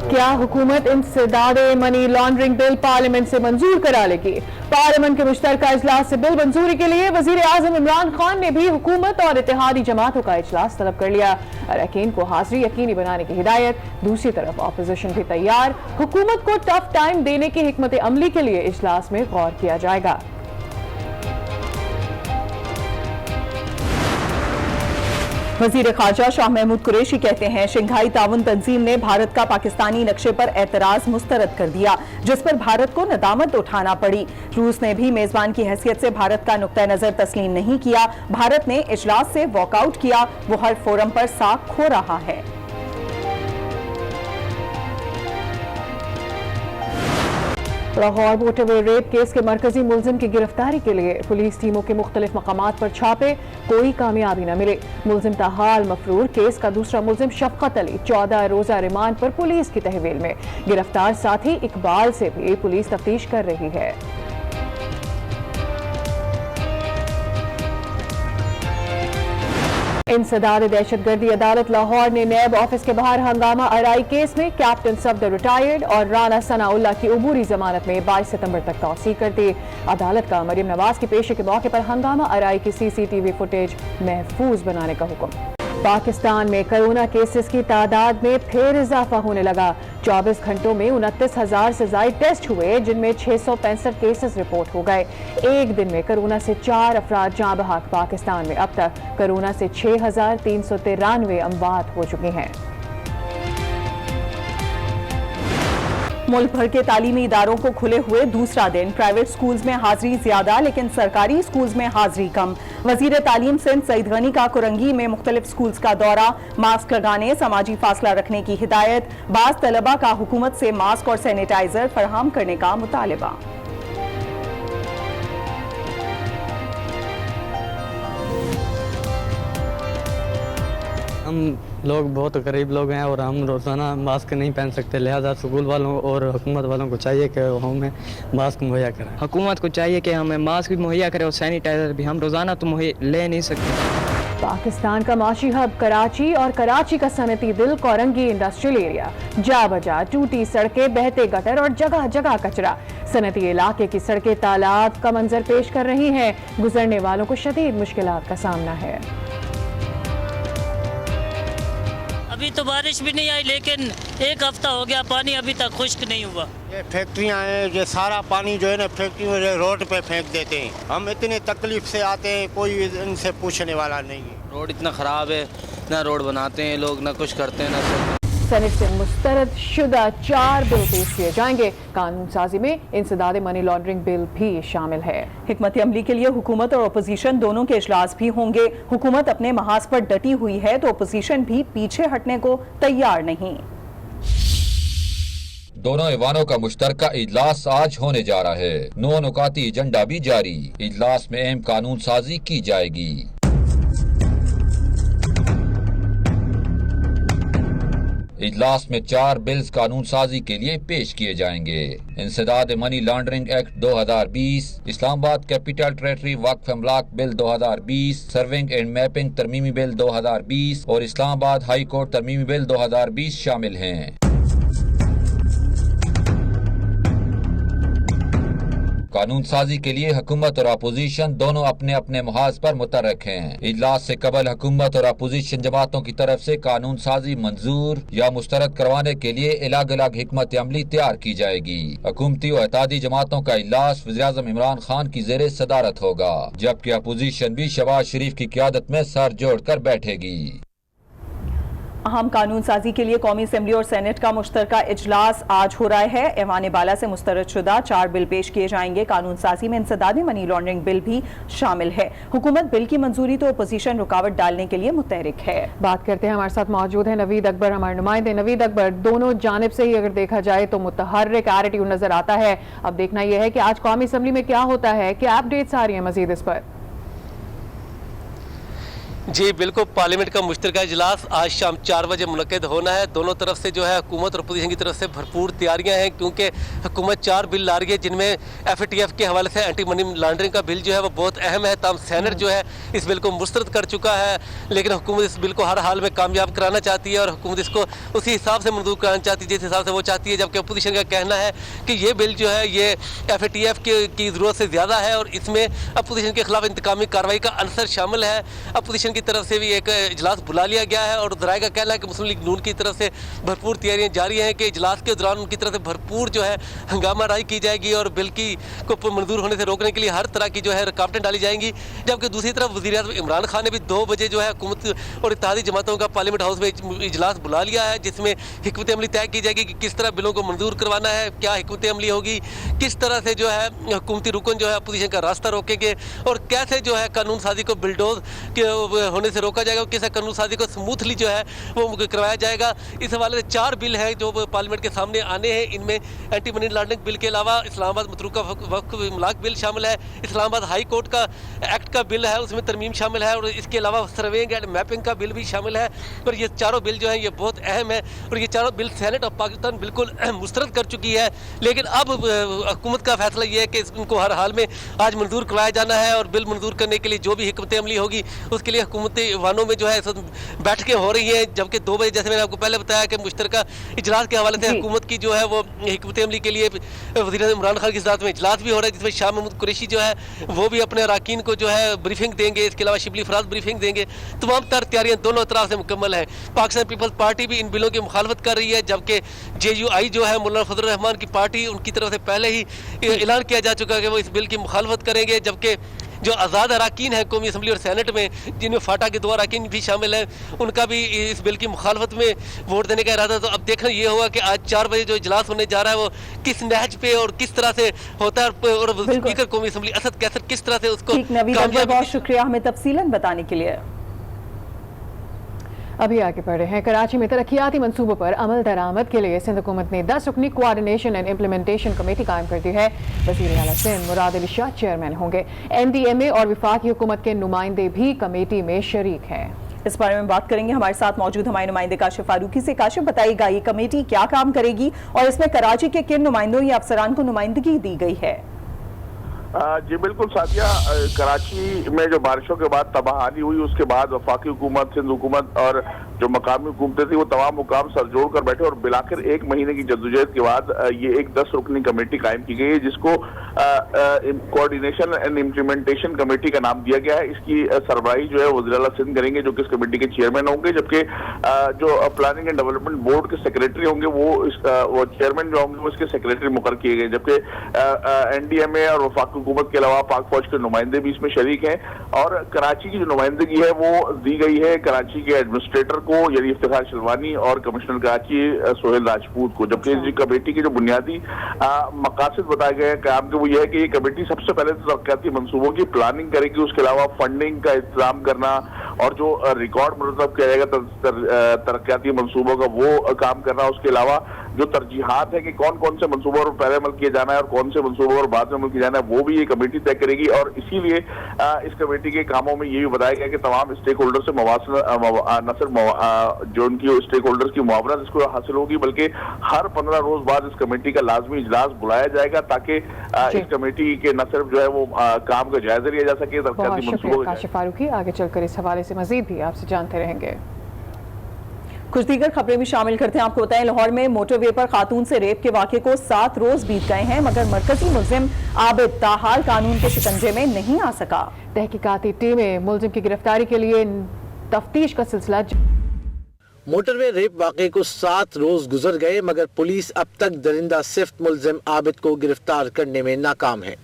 کیا حکومت انسداد منی لانڈرنگ بل پارلیمنٹ سے منظور کرا لے گی؟ پارلیمنٹ کے مشترکہ اجلاس سے بل منظوری کے لیے وزیر اعظم عمران خان نے بھی حکومت اور اتحادی جماعتوں کا اجلاس طلب کر لیا۔ اراکین کو حاضری یقینی بنانے کی ہدایت۔ دوسری طرف اپوزیشن بھی تیار، حکومت کو ٹف ٹائم دینے کی حکمت عملی کے لیے اجلاس میں غور کیا جائے گا۔ وزیر خارجہ شاہ محمود قریشی کہتے ہیں شنگھائی تعاون تنظیم نے بھارت کا پاکستانی نقشے پر اعتراض مسترد کر دیا، جس پر بھارت کو ندامت اٹھانا پڑی۔ روس نے بھی میزبان کی حیثیت سے بھارت کا نقطہ نظر تسلیم نہیں کیا۔ بھارت نے اجلاس سے واک آؤٹ کیا، وہ ہر فورم پر ساکھ کھو رہا ہے۔ لاہور موٹر وے ریپ کیس کے مرکزی ملزم کی گرفتاری کے لیے پولیس ٹیموں کے مختلف مقامات پر چھاپے، کوئی کامیابی نہ ملے۔ ملزم تاحال مفرور، کیس کا دوسرا ملزم شفقت علی 14 روزہ ریمانڈ پر پولیس کی تحویل میں۔ گرفتار ساتھی اقبال سے بھی پولیس تفتیش کر رہی ہے۔ انسداد دہشت گردی عدالت لاہور نے نیب آفس کے باہر ہنگامہ آرائی کیس میں کیپٹن صفدر ریٹائرڈ اور رانا ثناء اللہ کی عبوری ضمانت میں 22 ستمبر تک توسیع کر دی۔ عدالت کا مریم نواز کے پیشے کے موقع پر ہنگامہ آرائی کی سی سی ٹی وی فوٹیج محفوظ بنانے کا حکم۔ پاکستان میں کرونا کیسز کی تعداد میں پھر اضافہ ہونے لگا۔ 24 گھنٹوں میں 29,000 سے زائد ٹیسٹ ہوئے، جن میں 665 کیسز رپورٹ ہو گئے۔ ایک دن میں کرونا سے 4 افراد جاں بحق۔ پاکستان میں اب تک کرونا سے 6,393 اموات ہو چکی ہیں۔ ملک بھر کے تعلیمی اداروں کو کھلے ہوئے دوسرا دن، پرائیویٹ سکولز میں حاضری زیادہ لیکن سرکاری سکولز میں حاضری کم۔ وزیر تعلیم سندھ سعید غنی کا کرنگی میں مختلف سکولز کا دورہ، ماسک لگانے، سماجی فاصلہ رکھنے کی ہدایت۔ بعض طلبہ کا حکومت سے ماسک اور سینیٹائزر فراہم کرنے کا مطالبہ۔ ہم لوگ بہت غریب لوگ ہیں اور ہم روزانہ ماسک نہیں پہن سکتے، لہذا اسکول والوں اور حکومت والوں کو چاہیے کہ ہمیں ماسک مہیا کریں۔ حکومت کو چاہیے کہ ہمیں ماسک بھی مہیا کرے اور سینیٹائزر بھی، ہم روزانہ تو لے نہیں سکتے۔ پاکستان کا معاشی ہب کراچی اور کراچی کا صنعتی دل کورنگی انڈسٹریل ایریا، جا بجا ٹوٹی سڑکیں، بہتے گٹر اور جگہ جگہ کچرا۔ صنعتی علاقے کی سڑکیں تالاب کا منظر پیش کر رہی ہیں، گزرنے والوں کو شدید مشکلات کا سامنا ہے۔ ابھی تو بارش بھی نہیں آئی، لیکن ایک ہفتہ ہو گیا پانی ابھی تک خشک نہیں ہوا۔ یہ فیکٹریاں ہیں، یہ سارا پانی جو ہے نا فیکٹری میں روڈ پہ پھینک دیتے ہیں۔ ہم اتنے تکلیف سے آتے ہیں، کوئی ان سے پوچھنے والا نہیں ہے۔ روڈ اتنا خراب ہے، نہ روڈ بناتے ہیں لوگ، نہ کچھ کرتے ہیں، نہ سینٹ سے مسترد شدہ 4 بل پیش کیے جائیں گے۔ قانون سازی میں انسداد منی لانڈرنگ بل بھی شامل ہے۔ حکمت عملی کے لیے حکومت اور اپوزیشن دونوں کے اجلاس بھی ہوں گے۔ حکومت اپنے محاذ پر ڈٹی ہوئی ہے تو اپوزیشن بھی پیچھے ہٹنے کو تیار نہیں۔ دونوں ایوانوں کا مشترکہ اجلاس آج ہونے جا رہا ہے۔ 9 نکاتی ایجنڈا بھی جاری۔ اجلاس میں اہم قانون سازی کی جائے گی۔ اجلاس میں 4 بلز قانون سازی کے لیے پیش کیے جائیں گے۔ انسداد منی لانڈرنگ ایکٹ 2020، اسلام آباد کیپٹل ٹریٹری وقف املاک بل 2020، سرونگ اینڈ میپنگ ترمیمی بل 2020 اور اسلام آباد ہائی کورٹ ترمیمی بل 2020 شامل ہیں۔ قانون سازی کے لیے حکومت اور اپوزیشن دونوں اپنے اپنے محاذ پر متحرک ہیں۔ اجلاس سے قبل حکومت اور اپوزیشن جماعتوں کی طرف سے قانون سازی منظور یا مسترد کروانے کے لیے الگ الگ حکمت عملی تیار کی جائے گی۔ حکومتی و اتحادی جماعتوں کا اجلاس وزیراعظم عمران خان کی زیر صدارت ہوگا، جبکہ اپوزیشن بھی شہباز شریف کی قیادت میں سر جوڑ کر بیٹھے گی۔ اہم قانون سازی کے لیے قومی اسمبلی اور سینٹ کا مشترکہ اجلاس آج ہو رہا ہے۔ ایوان بالا سے مسترد شدہ 4 بل پیش کیے جائیں گے۔ قانون سازی میں انسداد منی لانڈرنگ بل بھی شامل ہے۔ حکومت بل کی منظوری تو اپوزیشن رکاوٹ ڈالنے کے لیے متحرک ہے۔ بات کرتے ہیں، ہمارے ساتھ موجود ہیں نوید اکبر، ہمارے نمائندے۔ نوید اکبر، دونوں جانب سے ہی اگر دیکھا جائے تو متحرک ایٹیٹیوڈ نظر آتا ہے۔ اب دیکھنا یہ ہے کہ آج قومی اسمبلی میں کیا ہوتا ہے، کیا اپڈیٹس آ رہی ہیں مزید اس پر؟ जी बिल्कुल, पार्लियामेंट का मुश्तरका इजलास आज शाम 4 बजे मुनक्किद होना है। दोनों तरफ से जो है हुकूमत और अपोजिशन की तरफ से भरपूर तैयारियां हैं, क्योंकि हुकूमत 4 बिल ला रही है जिनमें FATF के हवाले से एंटी मनी लॉन्ड्रिंग का बिल जो है वो बहुत अहम है। तमाम सेनेट जो है इस बिल को मुस्तरद कर चुका है, लेकिन हुकूमत इस बिल को हर हाल में कामयाब कराना चाहती है और हुकूमत इसको उसी हिसाब से मंजूर कराना चाहती है जिस हिसाब से वो चाहती है। जबकि अपोजिशन का कहना है कि ये बिल जो है ये FATF की ज़रूरत से ज़्यादा है और इसमें अपोजिशन के खिलाफ इंतकामी कार्रवाई का अंसर शामिल है। अपोजिशन की तरफ से भी एक इजलास बुला लिया गया है और ज़राए का कहना है कि मुस्लिम लीग नून की तरफ से भरपूर तैयारियां जारी हैं कि इजलास के दौरान उनकी तरफ से भरपूर जो है हंगामा राई की जाएगी और बिल की को मंजूर होने से रोकने के लिए हर तरह की जो है रुकावटें डाली जाएंगी। जबकि दूसरी तरफ वज़ीर-ए-आज़म इमरान खान ने भी 2 बजे जो है हुकूमत और इत्तेहादी जमातों का पार्लियामेंट हाउस में इजलास बुला लिया है, जिसमें हिकमत अमली तय की जाएगी कि किस तरह बिलों को मंजूर करवाना है, क्या हिकमत अमली होगी, किस तरह से जो है हुकूमती रुकन जो है अपोजिशन का रास्ता रोकेंगे और कैसे जो है कानून साजी को बिलडोज के होने से रोका जाएगा, किस कानून साजी को स्मूथली जो है वो करवाया जाएगा। इस हवाले से 4 बिल हैं जो पार्लियामेंट के सामने आने हैं। इनमें एंटी मनी लॉन्ड्रिंग बिल के अलावा इस्लामाबाद मतरूका वक्फ इमलाक बिल शामिल है, इस्लामाबाद हाई कोर्ट का एक्ट का बिल है उसमें तरमीम शामिल है और इसके अलावा सर्वेइंग एंड मैपिंग का बिल भी शामिल है। और ये चारों बिल जो हैं ये बहुत अहम है और ये चारों बिल सेनेट ऑफ पाकिस्तान बिल्कुल मुस्तरद कर चुकी है। लेकिन अब हुकूमत का फैसला ये है कि इनको हर हाल में आज मंजूर करवाया जाना है और बिल मंजूर करने के लिए जो भी हिकमत अमली होगी उसके लिए हुकूमती वानों में जो है बैठकें हो रही हैं। जबकि 2 बजे जैसे मैंने आपको पहले बताया कि मुश्तरका इजलास के हवाले से हुकूमत की जो है वो हिकमत अमली के लिए वज़ीर-ए-आज़म इमरान खान की साथ में इजलास भी हो रहा है, जिसमें शाह महमूद कुरैशी जो है वो भी अपने अरकान को जो है ब्रीफिंग देंगे। इसके अलावा शिबली फराज ब्रीफिंग देंगे। तमाम तर तैयारियां दोनों तरफ से मुकम्मल है। पाकिस्तान पीपल्स पार्टी भी इन बिलों की मुखालफत कर रही है, जबकि JUI जो है मौलाना फजल रहमान की पार्टी उनकी तरफ से पहले ही ऐलान किया जा चुका है कि वो इस बिल की मुखालफत करेंगे। जबकि जो आज़ाद अरकान है कौमी असम्बली और सेनेट में, जिनमें फाटा के 2 अरकान भी शामिल हैं, उनका भी इस बिल की मुखालफत में वोट देने का इरादा। तो अब देखना ये होगा कि आज 4 बजे जो इजलास होने जा रहा है वो किस नहज पे और किस तरह से होता है और स्पीकर कौमी असम्बली असद कैसर किस तरह से उसको बहुत शुक्रिया हमें तफसीलन बताने के लिए। अभी आगे बढ़ रहे हैं। कराची में तरक्याती मंसूबों पर अमल दरामद के लिए सिंध हुकूमत ने 10 रुकनी कोऑर्डिनेशन एंड इम्प्लीमेंटेशन कमेटी कायम कर दी है। वज़ीर आला सिंध मुराद अली शाह चेयरमैन होंगे। NDMA और वफाकी हुकूमत के नुमाइंदे भी कमेटी में शरीक हैं। इस बारे में बात करेंगे हमारे साथ मौजूद हमारे नुमाइंदे काशिफ फारूकी से। काशिफ, बताइएगा ये कमेटी क्या काम करेगी और इसमें कराची के किन नुमाइंदों या अफसरान को नुमाइंदगी दी गई है? जी बिल्कुल सादिया, कराची में जो बारिशों के बाद तबाही हुई उसके बाद वफाकी हुकूमत, सिंध हुकूमत और जो मकामी हुकूमतें थी वो तमाम मुकाम सर जोड़ कर बैठे और बिलाखिर 1 महीने की जद्दोजहद के बाद ये एक 10 रुकनी कमेटी कायम की गई है, जिसको कोऑर्डिनेशन एंड इम्प्लीमेंटेशन कमेटी का नाम दिया गया है। इसकी सरबराही जो है वज़ीर आला सिंध करेंगे, जो कि इस कमेटी के चेयरमैन होंगे, जबकि जो प्लानिंग एंड डेवलपमेंट बोर्ड के सेक्रेटरी होंगे वो चेयरमैन जो होंगे वो इसके सेक्रेटरी मुकर किए गए। जबकि NDMA और वफाकी हुकूमत के अलावा पाक फौज के नुमाइंदे भी इसमें शरीक हैं और कराची की जो नुमाइंदगी है वो दी गई है कराची के एडमिनिस्ट्रेटर को यानी इफ्तिखार शलवानी और कमिश्नर कराची सोहेल राजपूत को। जबकि इस कमेटी के जो बुनियादी मकासद बताए गए हैं काम के वो ये है कि ये कमेटी सबसे पहले तो तरक्याती मंसूबों की प्लानिंग करेगी, उसके अलावा फंडिंग का इंतजाम करना और जो रिकॉर्ड मुरतब किया जाएगा तरक्याती मंसूबों का वो काम करना। उसके अलावा जो तरजीहात है कि कौन कौन से मंसूबों पर पहले अमल किया जाना है और कौन से मंसूबों पर बाद में अमल किया जाना है वो भी ये कमेटी तय करेगी। और इसीलिए इस कमेटी के कामों में ये भी बताया गया कि तमाम स्टेक होल्डर से न सिर्फ जो उनकी स्टेक होल्डर्स की मुआवनत इसको हासिल होगी, बल्कि हर 15 रोज बाद इस कमेटी का लाजमी इजलास बुलाया जाएगा ताकि इस कमेटी के न सिर्फ जो है वो काम का जायजा लिया जा सके। काशिफ फारूकी, आगे चलकर इस हवाले से मजीद भी आपसे जानते रहेंगे। कुछ दीगर खबरें भी शामिल करते हैं। आपको बताएं, लाहौर में मोटरवे पर खातून से रेप के वाक़े को 7 रोज बीत गए हैं, मगर मरकजी मुल्जिम आबिद ताहाल कानून के शिकंजे में नहीं आ सका। तहकीकाती टीमें मुल्जिम की गिरफ्तारी के लिए तफ्तीश का सिलसिला। मोटरवे रेप वाक़े को 7 रोज गुजर गए, मगर पुलिस अब तक दरिंदा सिफ्त मुल्जिम आबिद को गिरफ्तार करने में नाकाम है।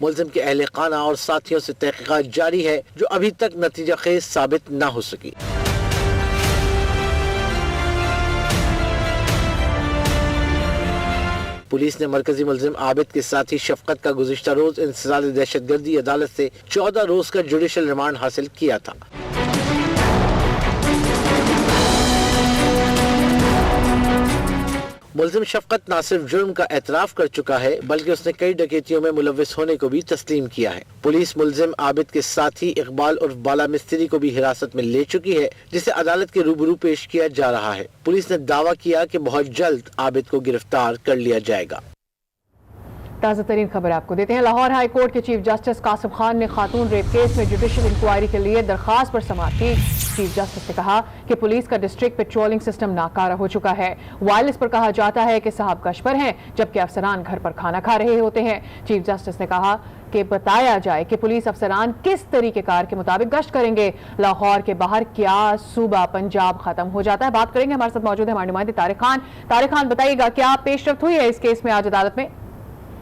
मुल्जिम के अहले खाना और साथियों से तहकीकात जारी है, जो अभी तक नतीजा खेज साबित न हो सकी। पुलिस ने मरकजी मुल्जिम आबिद के साथी शफकत का गुज़िश्ता रोज इंसदाद दहशतगर्दी अदालत से 14 रोज का जुडिशल रिमांड हासिल किया था। मुलजिम शफकत ना सिर्फ जुर्म का एतराफ कर चुका है बल्कि उसने कई डकैतियों में मुलविस होने को भी तस्लीम किया है। पुलिस मुलजिम आबिद के साथी इकबाल उर्फ बाला मिस्त्री को भी हिरासत में ले चुकी है, जिसे अदालत के रूबरू पेश किया जा रहा है। पुलिस ने दावा किया कि बहुत जल्द आबिद को गिरफ्तार कर लिया जाएगा। ताज़ा तरीन खबर आपको देते हैं। लाहौर हाई कोर्ट के चीफ जस्टिस कासिम खान ने खातून रेप केस में जुडिशल इंक्वायरी के लिए दरखास्त पर समाअत की। चीफ जस्टिस ने कहा कि पुलिस का डिस्ट्रिक्ट पेट्रोलिंग सिस्टम नाकारा हो चुका है। वायरलेस पर कहा जाता है कि साहब गश्त पर हैं जबकि अफसरान घर पर खाना खा रहे होते हैं। चीफ जस्टिस ने कहा कि बताया जाए कि पुलिस अफसरान किस तरीकेकार के मुताबिक गश्त करेंगे। लाहौर के बाहर क्या सूबा पंजाब खत्म हो जाता है? बात करेंगे, हमारे साथ मौजूद है हमारे नुमाइंदे तारिक खान। तारिक खान, बताइएगा क्या पेशरफ्त हुई है इस केस में आज अदालत में?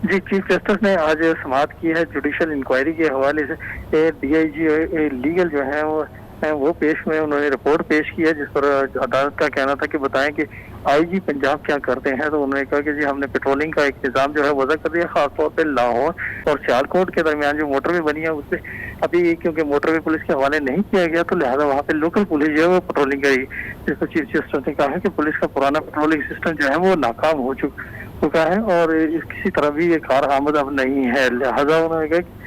जी, चीफ जस्टिस ने आज समाअत की है। जुडिशल इंक्वायरी के हवाले से DIG लीगल जो है वो पेश में उन्होंने रिपोर्ट पेश की है, जिस पर अदालत का कहना था कि बताएं कि IG पंजाब क्या करते हैं। तो उन्होंने कहा कि जी हमने पेट्रोलिंग का एक निज़ाम जो है वज़ा कर दिया, खासतौर पे लाहौर और सियालकोट के दरमियान जो मोटरवे बनी है उस पर अभी क्योंकि मोटरवे पुलिस के हवाले नहीं किया गया तो लिहाजा वहाँ पे लोकल पुलिस जो है वो पेट्रोलिंग करेगी। जिस पर चीफ जस्टिस ने कहा है कि पुलिस का पुराना पेट्रोलिंग सिस्टम जो है वो नाकाम हो चुका है और किसी तरह भी ये कार आमद अब नहीं है। लिहाजा उन्होंने कहा कि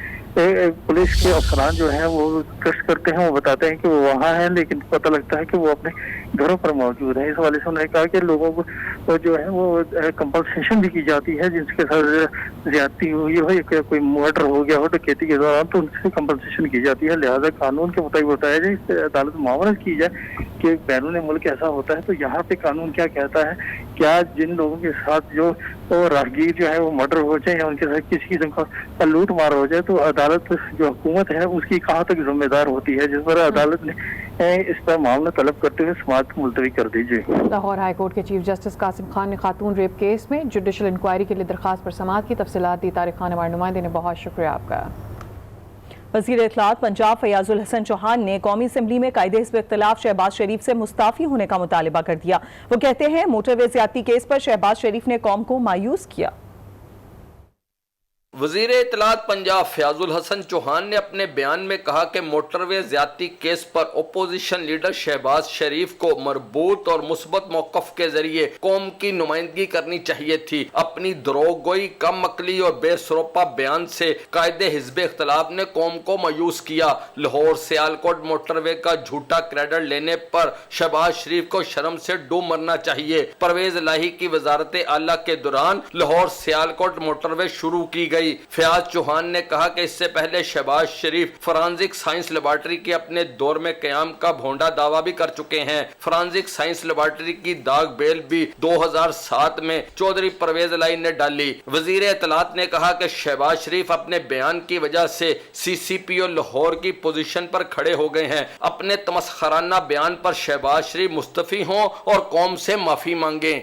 पुलिस के अफसरान जो हैं वो गश्त करते हैं, वो बताते हैं कि वो वहाँ हैं लेकिन पता लगता है कि वो अपने घरों पर मौजूद हैं। इस हवाले से उन्होंने कहा कि लोगों को जो है वो कंपनसेशन भी की जाती है, जिनके साथ ज्यादती हुई हो या कोई मर्डर हो गया हो डकैती के दौरान तो उनसे कंपनसेशन की जाती है। लिहाजा कानून के मुताबिक बताया जाए, इससे अदालत मामलत की जाए कि बैरून मुल्क ऐसा होता है तो यहाँ पे कानून क्या कहता है। क्या जिन लोगों के साथ जो राहगीर जो है वो मर्डर हो जाए या उनके साथ किसी किस्म का लूट मार हो जाए तो अदालत जो हुकूमत है उसकी कहाँ तक जिम्मेदार होती है, जिस पर अदालत ने इस पर मामला तलब करते हुए समाअत मुलतवी कर दीजिए। लाहौर हाई कोर्ट के चीफ जस्टिस कासिम खान ने खातून रेप केस में जुडिशल इंक्वायरी के लिए दरखास्त पर समाअत की। तफसीलात दी तारिक खान हमारे नुमाइंदे ने, बहुत शुक्रिया आपका। वज़ीर इत्तलात पंजाब फयाजुल हसन चौहान ने कौमी असम्बली में कायदे हिज़्ब इख्तिलाफ शहबाज शरीफ से मुस्ताफ़ी होने का मुतालबा कर दिया। वो कहते हैं मोटरवे ज़्यादती केस पर शहबाज शरीफ ने कौम को मायूस किया। वज़ीर इत्तलात पंजाब फयाजुल हसन चौहान ने अपने बयान में कहा कि मोटरवे ज़्यादती केस पर अपोजिशन लीडर शहबाज शरीफ को मरबूत और मुस्बत मौक़िफ़ के जरिए कौम की नुमाइंदगी करनी चाहिए थी। अपनी दरोगोई, कम अकली और बेसरोपा बयान से कायदे हिज़्ब इख्तिलाफ ने कौम को मायूस किया। लाहौर सियालकोट मोटरवे का झूठा क्रेडिट लेने पर शहबाज शरीफ को शर्म से डूब मरना चाहिए। परवेज इलाही की वजारत आला के दौरान लाहौर सियालकोट मोटरवे शुरू की गई। फयाज चौहान ने कहा कि इससे पहले शहबाज शरीफ फॉरेंसिक साइंस लेबॉर्ट्री के अपने दौर में कयाम का भोंडा दावा भी कर चुके हैं। फॉरेंसिक साइंस लेबॉर्ट्री की दाग बेल भी 2007 में चौधरी परवेज इलाही ने डाली। वजीर इत्तलात ने कहा कि शहबाज शरीफ अपने बयान की वजह से CCPO लाहौर की पोजीशन पर खड़े हो गए हैं। अपने तमस्खराना बयान पर शहबाज शरीफ मुस्तफी हों और कौम से माफी मांगे।